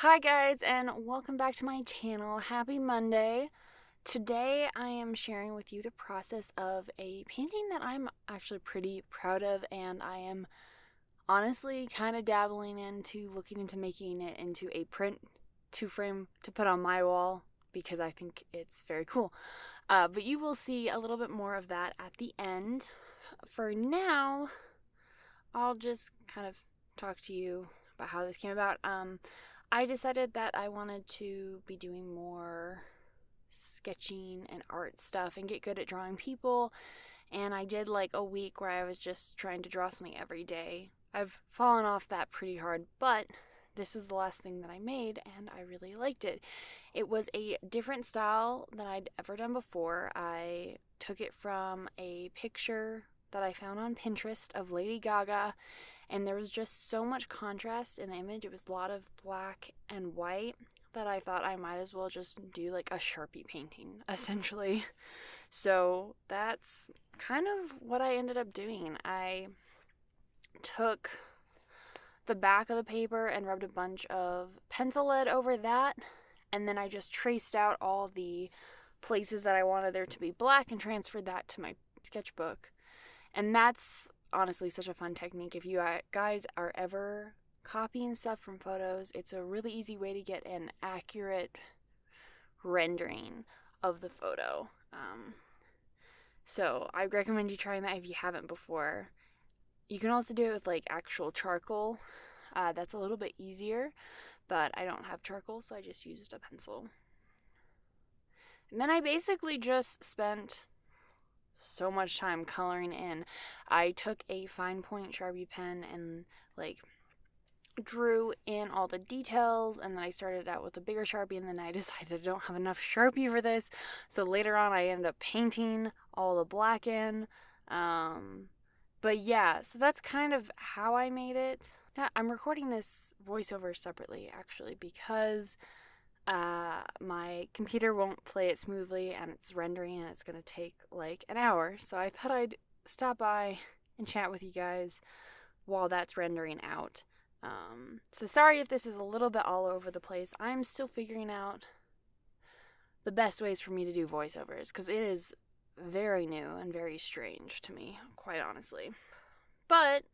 Hi guys, and welcome back to my channel. Happy Monday. Today I am sharing with you the process of a painting that I'm actually pretty proud of, and I am honestly kind of dabbling into looking into making it into a print to frame to put on my wall because I think it's very cool. But you will see a little bit more of that at the end. For now, I'll just kind of talk to you about how this came about. I decided that I wanted to be doing more sketching and art stuff and get good at drawing people, and I did like a week where I was just trying to draw something every day. I've fallen off that pretty hard, but this was the last thing that I made and I really liked it. It was a different style than I'd ever done before. I took it from a picture that I found on Pinterest of Lady Gaga, and there was just so much contrast in the image. It was a lot of black and white that I thought I might as well just do like a Sharpie painting, essentially. So that's kind of what I ended up doing. I took the back of the paper and rubbed a bunch of pencil lead over that, and then I just traced out all the places that I wanted there to be black and transferred that to my sketchbook. And that's honestly such a fun technique. If you guys are ever copying stuff from photos, it's a really easy way to get an accurate rendering of the photo. So I recommend you trying that if you haven't before. You can also do it with like actual charcoal. That's a little bit easier, but I don't have charcoal, so I just used a pencil. And then I basically just spent so much time coloring in. I took a fine point Sharpie pen and like drew in all the details, and then I started out with a bigger Sharpie, and then I decided I don't have enough Sharpie for this, so later on I ended up painting all the black in. But yeah, so that's kind of how I made it. Yeah, I'm recording this voiceover separately actually because my computer won't play it smoothly and it's rendering and it's gonna take like an hour. So I thought I'd stop by and chat with you guys while that's rendering out. So sorry if this is a little bit all over the place. I'm still figuring out the best ways for me to do voiceovers because it is very new and very strange to me, quite honestly. But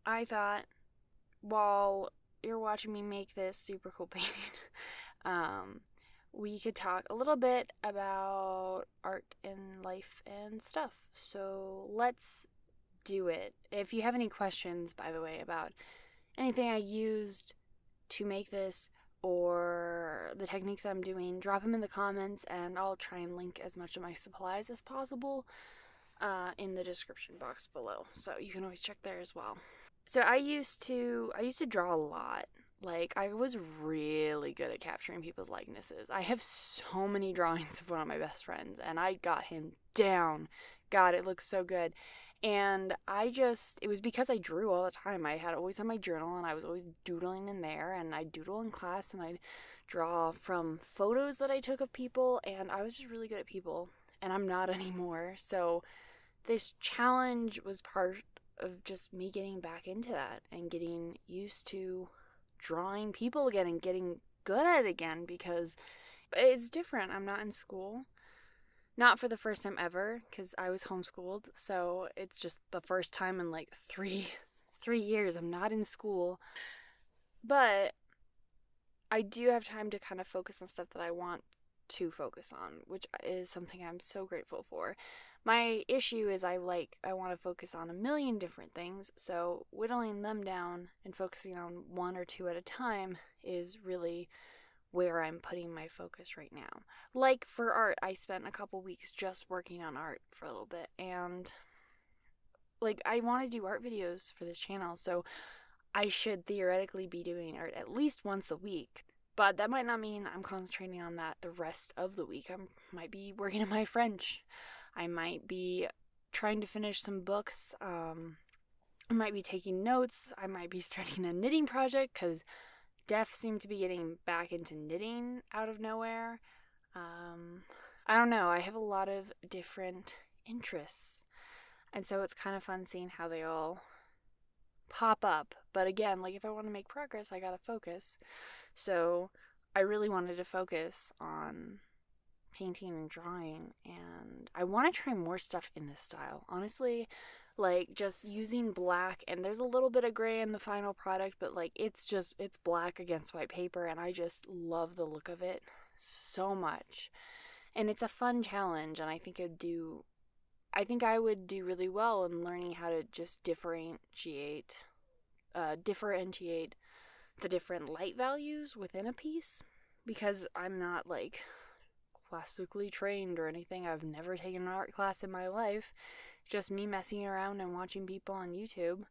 I thought while you're watching me make this super cool painting, we could talk a little bit about art and life and stuff. So let's do it. If you have any questions, by the way, about anything I used to make this or the techniques I'm doing, drop them in the comments and I'll try and link as much of my supplies as possible in the description box below. So you can always check there as well. So I used to draw a lot. Like, I was really good at capturing people's likenesses. I have so many drawings of one of my best friends, and I got him down. God, it looks so good. And it was because I drew all the time. I had always had my journal, and I was always doodling in there, and I'd doodle in class, and I'd draw from photos that I took of people, and I was just really good at people, and I'm not anymore. So this challenge was part of just me getting back into that and getting used to drawing people again and getting good at it again because it's different. I'm not in school. Not for the first time ever because I was homeschooled. So it's just the first time in like three years I'm not in school. But I do have time to kind of focus on stuff that I want to focus on, which is something I'm so grateful for. My issue is I want to focus on a million different things, so whittling them down and focusing on one or two at a time is really where I'm putting my focus right now. Like for art, I spent a couple weeks just working on art for a little bit, and like I want to do art videos for this channel, so I should theoretically be doing art at least once a week. But that might not mean I'm concentrating on that the rest of the week. I might be working on my French. I might be trying to finish some books. I might be taking notes. I might be starting a knitting project because Def seemed to be getting back into knitting out of nowhere. I don't know. I have a lot of different interests. And so it's kind of fun seeing how they all pop up. But again, like if I want to make progress, I gotta focus. So I really wanted to focus on painting and drawing, and I want to try more stuff in this style. Honestly, like just using black, and there's a little bit of gray in the final product, but like it's black against white paper, and I just love the look of it so much. And it's a fun challenge, and I think I would do really well in learning how to just differentiate the different light values within a piece, because I'm not like classically trained or anything. I've never taken an art class in my life. Just me messing around and watching people on YouTube.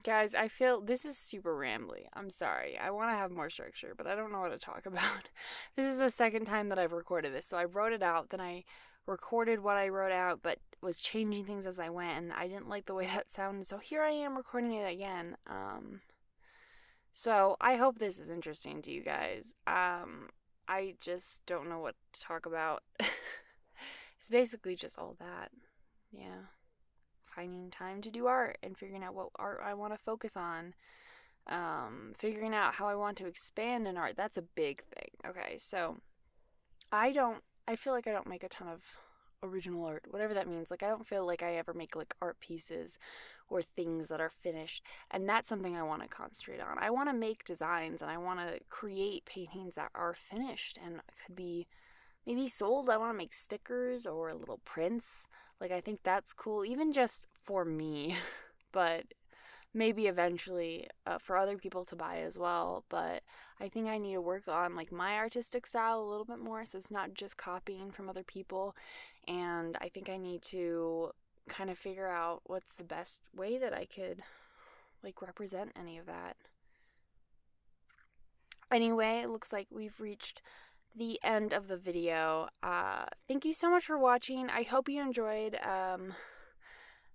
Guys, I feel this is super rambly. I'm sorry. I want to have more structure, but I don't know what to talk about. This is the second time that I've recorded this. So I wrote it out, then I recorded what I wrote out, but was changing things as I went, and I didn't like the way that sounded. So here I am recording it again. So I hope this is interesting to you guys. I just don't know what to talk about. It's basically just all that. Yeah. Finding time to do art and figuring out what art I want to focus on. Figuring out how I want to expand in art. That's a big thing. Okay, so I feel like I don't make a ton of original art, whatever that means. Like I don't feel like I ever make like art pieces or things that are finished, and that's something I want to concentrate on. I want to make designs, and I want to create paintings that are finished and could be maybe sold. I want to make stickers or little prints. Like I think that's cool, even just for me, but maybe eventually for other people to buy as well. But I think I need to work on like my artistic style a little bit more, so it's not just copying from other people. And I think I need to kind of figure out what's the best way that I could like represent any of that. Anyway, it looks like we've reached the end of the video. Thank you so much for watching. I hope you enjoyed.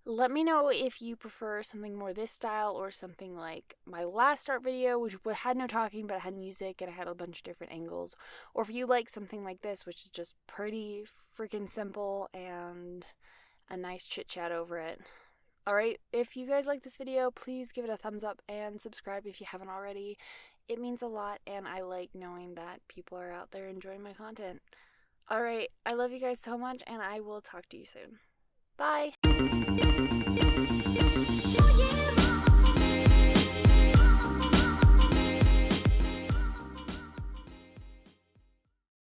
Let me know if you prefer something more this style or something like my last art video, which had no talking but it had music and it had a bunch of different angles, or if you like something like this, which is just pretty freaking simple and a nice chit chat over it. Alright, if you guys like this video, please give it a thumbs up and subscribe if you haven't already. It means a lot, and I like knowing that people are out there enjoying my content. Alright, I love you guys so much, and I will talk to you soon. Bye!